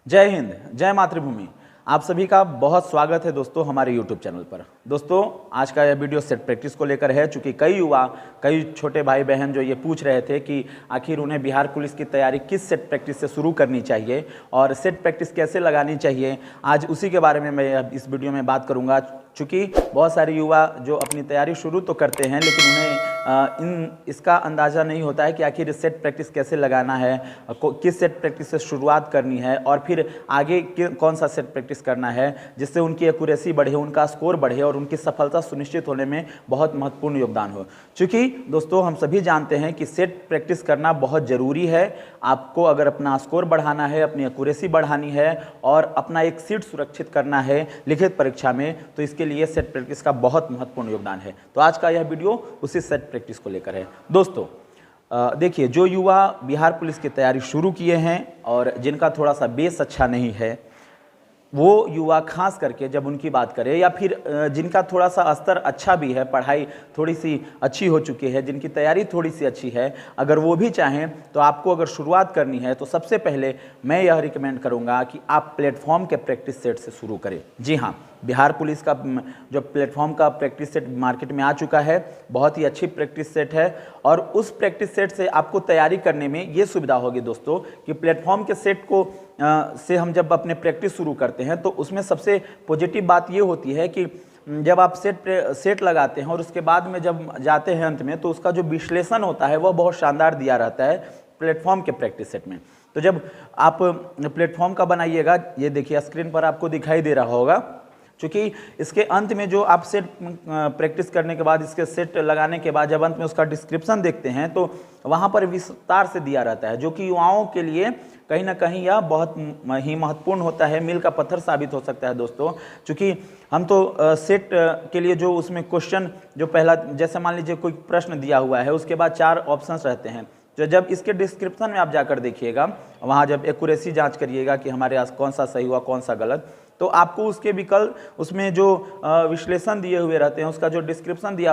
जय हिंद, जय मातृभूमि। आप सभी का बहुत स्वागत है दोस्तों हमारे YouTube चैनल पर। दोस्तों आज का यह वीडियो सेट प्रैक्टिस को लेकर है, चूँकि कई युवा, कई छोटे भाई बहन जो ये पूछ रहे थे कि आखिर उन्हें बिहार पुलिस की तैयारी किस सेट प्रैक्टिस से शुरू करनी चाहिए और सेट प्रैक्टिस कैसे लगानी चाहिए, आज उसी के बारे में मैं इस वीडियो में बात करूँगा। चूँकि बहुत सारे युवा जो अपनी तैयारी शुरू तो करते हैं लेकिन उन्हें इसका अंदाज़ा नहीं होता है कि आखिर सेट प्रैक्टिस कैसे लगाना है, किस सेट प्रैक्टिस से शुरुआत करनी है और फिर आगे कौन सा सेट प्रैक्टिस करना है जिससे उनकी एक्यूरेसी बढ़े, उनका स्कोर बढ़े और उनकी सफलता सुनिश्चित होने में बहुत महत्वपूर्ण योगदान हो। चूँकि दोस्तों हम सभी जानते हैं कि सेट प्रैक्टिस करना बहुत ज़रूरी है। आपको अगर अपना स्कोर बढ़ाना है, अपनी एक्यूरेसी बढ़ानी है और अपना एक सीट सुरक्षित करना है लिखित परीक्षा में, तो इसके लिए सेट प्रैक्टिस का बहुत महत्वपूर्ण योगदान है। तो आज का यह वीडियो उसी सेट प्रैक्टिस को लेकर है। दोस्तों देखिए, जो युवा बिहार पुलिस की तैयारी शुरू किए हैं और जिनका थोड़ा सा बेस अच्छा नहीं है, वो युवा खास करके जब उनकी बात करें, या फिर जिनका थोड़ा सा स्तर अच्छा भी है, पढ़ाई थोड़ी सी अच्छी हो चुकी है, जिनकी तैयारी थोड़ी सी अच्छी है, अगर वो भी चाहें तो आपको अगर शुरुआत करनी है तो सबसे पहले मैं यह रिकमेंड करूंगा कि आप प्लेटफॉर्म के प्रैक्टिस सेट से शुरू करें। जी हाँ, बिहार पुलिस का जो प्लेटफॉर्म का प्रैक्टिस सेट मार्केट में आ चुका है, बहुत ही अच्छी प्रैक्टिस सेट है और उस प्रैक्टिस सेट से आपको तैयारी करने में ये सुविधा होगी दोस्तों कि प्लेटफॉर्म के सेट को से हम जब अपने प्रैक्टिस शुरू करते हैं तो उसमें सबसे पॉजिटिव बात ये होती है कि जब आप सेट लगाते हैं और उसके बाद में जब जाते हैं अंत में, तो उसका जो विश्लेषण होता है वह बहुत शानदार दिया रहता है प्लेटफॉर्म के प्रैक्टिस सेट में। तो जब आप प्लेटफॉर्म का बनाइएगा, ये देखिए स्क्रीन पर आपको दिखाई दे रहा होगा, चूँकि इसके अंत में जो आप सेट प्रैक्टिस करने के बाद, इसके सेट लगाने के बाद जब अंत में उसका डिस्क्रिप्शन देखते हैं तो वहाँ पर विस्तार से दिया रहता है, जो कि युवाओं के लिए कहीं ना कहीं यह बहुत ही महत्वपूर्ण होता है, मील का पत्थर साबित हो सकता है दोस्तों। चूँकि हम तो सेट के लिए जो उसमें क्वेश्चन जो पहला, जैसे मान लीजिए कोई प्रश्न दिया हुआ है, उसके बाद 4 ऑप्शंस रहते हैं, तो जब इसके डिस्क्रिप्शन में आप जाकर देखिएगा, वहाँ जब एक्यूरेसी जांच करिएगा कि हमारे पास कौन सा सही हुआ कौन सा गलत, तो आपको उसके विकल्प, उसमें जो विश्लेषण दिए हुए रहते हैं, उसका जो डिस्क्रिप्शन दिया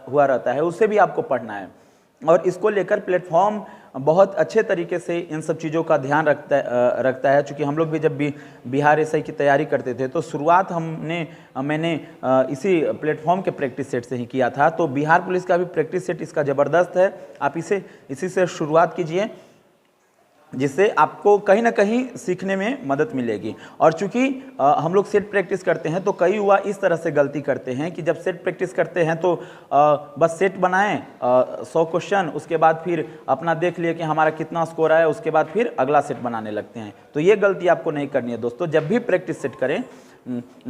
हुआ रहता है, उससे भी आपको पढ़ना है। और इसको लेकर प्लेटफॉर्म बहुत अच्छे तरीके से इन सब चीज़ों का ध्यान रखता है। चूँकि हम लोग भी जब भी बिहार एसआई की तैयारी करते थे तो शुरुआत मैंने इसी प्लेटफॉर्म के प्रैक्टिस सेट से ही किया था। तो बिहार पुलिस का भी प्रैक्टिस सेट इसका ज़बरदस्त है, आप इसी से शुरुआत कीजिए, जिससे आपको कहीं ना कहीं सीखने में मदद मिलेगी। और चूंकि हम लोग सेट प्रैक्टिस करते हैं तो कई युवा इस तरह से गलती करते हैं कि जब सेट प्रैक्टिस करते हैं तो बस सेट बनाएं 100 क्वेश्चन, उसके बाद फिर अपना देख लिए कि हमारा कितना स्कोर आया, उसके बाद फिर अगला सेट बनाने लगते हैं। तो ये गलती आपको नहीं करनी है दोस्तों। जब भी प्रैक्टिस सेट करें,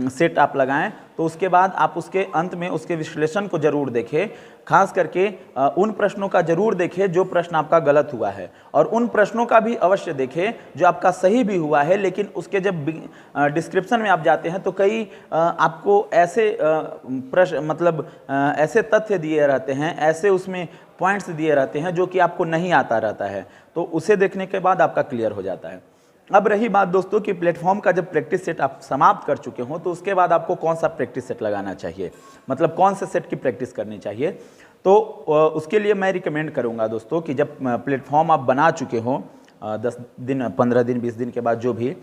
सेट आप लगाएं, तो उसके बाद आप उसके अंत में उसके विश्लेषण को जरूर देखें, खास करके उन प्रश्नों का जरूर देखें जो प्रश्न आपका गलत हुआ है, और उन प्रश्नों का भी अवश्य देखें जो आपका सही भी हुआ है। लेकिन उसके जब डिस्क्रिप्शन में आप जाते हैं तो कई आपको ऐसे प्रश्न, मतलब ऐसे तथ्य दिए रहते हैं, ऐसे उसमें पॉइंट्स दिए रहते हैं जो कि आपको नहीं आता रहता है, तो उसे देखने के बाद आपका क्लियर हो जाता है। अब रही बात दोस्तों कि प्लेटफॉर्म का जब प्रैक्टिस सेट आप समाप्त कर चुके हो तो उसके बाद आपको कौन सा प्रैक्टिस सेट लगाना चाहिए, मतलब कौन से सेट की प्रैक्टिस करनी चाहिए, तो उसके लिए मैं रिकमेंड करूंगा दोस्तों कि जब प्लेटफॉर्म आप बना चुके हो 10 दिन, 15 दिन, 20 दिन के बाद जो भी,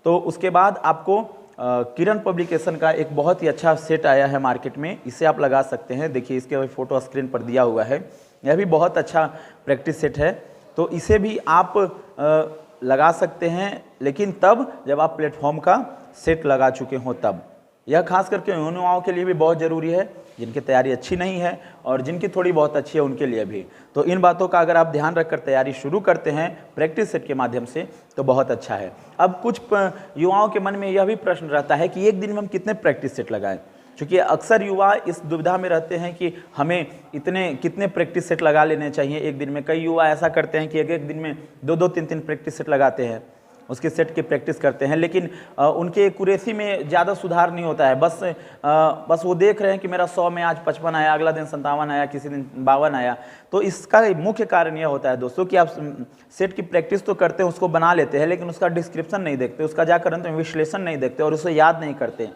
तो उसके बाद आपको किरण पब्लिकेशन का एक बहुत ही अच्छा सेट आया है मार्केट में, इसे आप लगा सकते हैं। देखिए इसके फोटो स्क्रीन पर दिया हुआ है, यह भी बहुत अच्छा प्रैक्टिस सेट है, तो इसे भी आप लगा सकते हैं, लेकिन तब जब आप प्लेटफॉर्म का सेट लगा चुके हो तब। यह खास करके उन युवाओं के लिए भी बहुत ज़रूरी है जिनकी तैयारी अच्छी नहीं है और जिनकी थोड़ी बहुत अच्छी है उनके लिए भी। तो इन बातों का अगर आप ध्यान रखकर तैयारी शुरू करते हैं प्रैक्टिस सेट के माध्यम से तो बहुत अच्छा है। अब कुछ युवाओं के मन में यह भी प्रश्न रहता है कि एक दिन में हम कितने प्रैक्टिस सेट लगाएं, क्योंकि अक्सर युवा इस दुविधा में रहते हैं कि हमें कितने प्रैक्टिस सेट लगा लेने चाहिए एक दिन में। कई युवा ऐसा करते हैं कि एक दिन में 2-2, 3-3 प्रैक्टिस सेट लगाते हैं, उसके सेट की प्रैक्टिस करते हैं, लेकिन उनके एक्यूरेसी में ज़्यादा सुधार नहीं होता है। बस वो देख रहे हैं कि मेरा 100 में आज 55 आया, अगला दिन 57 आया, किसी दिन 52 आया। तो इसका मुख्य कारण यह होता है दोस्तों कि आप सेट की प्रैक्टिस तो करते हैं, उसको बना लेते हैं, लेकिन उसका डिस्क्रिप्शन नहीं देखते, उसका जाकर अंत में विश्लेषण नहीं देखते और उसे याद नहीं करते।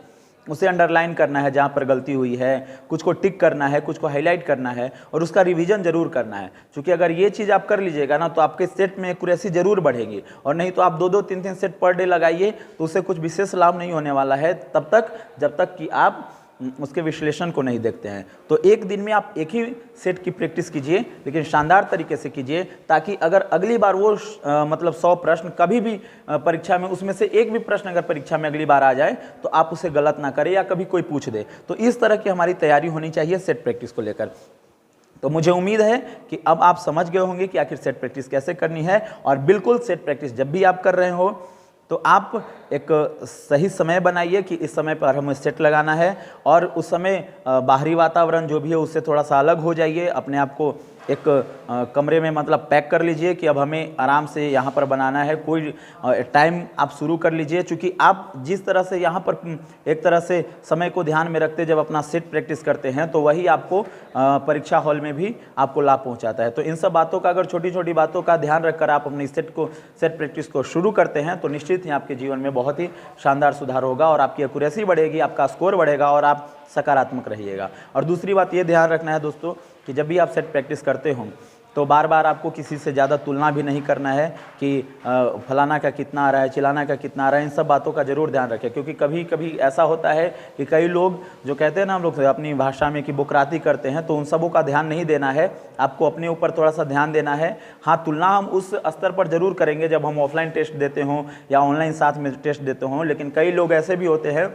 उसे अंडरलाइन करना है जहाँ पर गलती हुई है, कुछ को टिक करना है, कुछ को हाईलाइट करना है और उसका रिवीजन जरूर करना है। क्योंकि अगर ये चीज़ आप कर लीजिएगा ना तो आपके सेट में एक्यूरेसी जरूर बढ़ेगी, और नहीं तो आप 2-2, 3-3 सेट पर डे लगाइए तो उससे कुछ विशेष लाभ नहीं होने वाला है तब तक जब तक कि आप उसके विश्लेषण को नहीं देखते हैं। तो एक दिन में आप एक ही सेट की प्रैक्टिस कीजिए, लेकिन शानदार तरीके से कीजिए, ताकि अगर अगली बार वो मतलब 100 प्रश्न कभी भी परीक्षा में उसमें से एक भी प्रश्न अगर परीक्षा में अगली बार आ जाए तो आप उसे गलत ना करें या कभी कोई पूछ दे। तो इस तरह की हमारी तैयारी होनी चाहिए सेट प्रैक्टिस को लेकर। तो मुझे उम्मीद है कि अब आप समझ गए होंगे कि आखिर सेट प्रैक्टिस कैसे करनी है। और बिल्कुल सेट प्रैक्टिस जब भी आप कर रहे हो तो आप एक सही समय बनाइए कि इस समय पर हमें सेट लगाना है, और उस समय बाहरी वातावरण जो भी है उससे थोड़ा सा अलग हो जाइए। अपने आप को एक कमरे में मतलब पैक कर लीजिए कि अब हमें आराम से यहाँ पर बनाना है। कोई टाइम आप शुरू कर लीजिए, क्योंकि आप जिस तरह से यहाँ पर एक तरह से समय को ध्यान में रखते जब अपना सेट प्रैक्टिस करते हैं तो वही आपको परीक्षा हॉल में भी आपको लाभ पहुँचाता है। तो इन सब बातों का, अगर छोटी छोटी बातों का ध्यान रखकर आप अपनी सेट प्रैक्टिस को शुरू करते हैं तो निश्चित ही आपके जीवन में बहुत ही शानदार सुधार होगा और आपकी एक्यूरेसी बढ़ेगी, आपका स्कोर बढ़ेगा और आप सकारात्मक रहिएगा। और दूसरी बात ये ध्यान रखना है दोस्तों कि जब भी आप सेट प्रैक्टिस करते हो तो बार बार आपको किसी से ज़्यादा तुलना भी नहीं करना है कि फलाना का कितना आ रहा है, चिलाना का कितना आ रहा है। इन सब बातों का जरूर ध्यान रखें, क्योंकि कभी कभी ऐसा होता है कि कई लोग जो कहते हैं ना, हम लोग अपनी भाषा में कि बुकराती करते हैं, तो उन सबों का ध्यान नहीं देना है। आपको अपने ऊपर थोड़ा सा ध्यान देना है। हाँ, तुलना हम उस स्तर पर जरूर करेंगे जब हम ऑफलाइन टेस्ट देते हों या ऑनलाइन साथ में टेस्ट देते हों, लेकिन कई लोग ऐसे भी होते हैं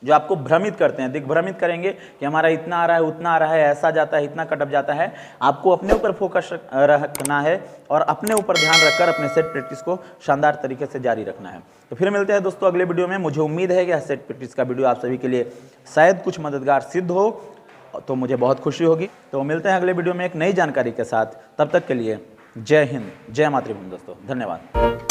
जो आपको भ्रमित करते हैं, दिग्भ्रमित करेंगे कि हमारा इतना आ रहा है, उतना आ रहा है, ऐसा जाता है, इतना कटअप जाता है। आपको अपने ऊपर फोकस रखना है और अपने ऊपर ध्यान रखकर अपने सेट प्रैक्टिस को शानदार तरीके से जारी रखना है। तो फिर मिलते हैं दोस्तों अगले वीडियो में। मुझे उम्मीद है कि यह सेट प्रैक्टिस का वीडियो आप सभी के लिए शायद कुछ मददगार सिद्ध हो, तो मुझे बहुत खुशी होगी। तो मिलते हैं अगले वीडियो में एक नई जानकारी के साथ। तब तक के लिए जय हिंद, जय मातृभूमि दोस्तों, धन्यवाद।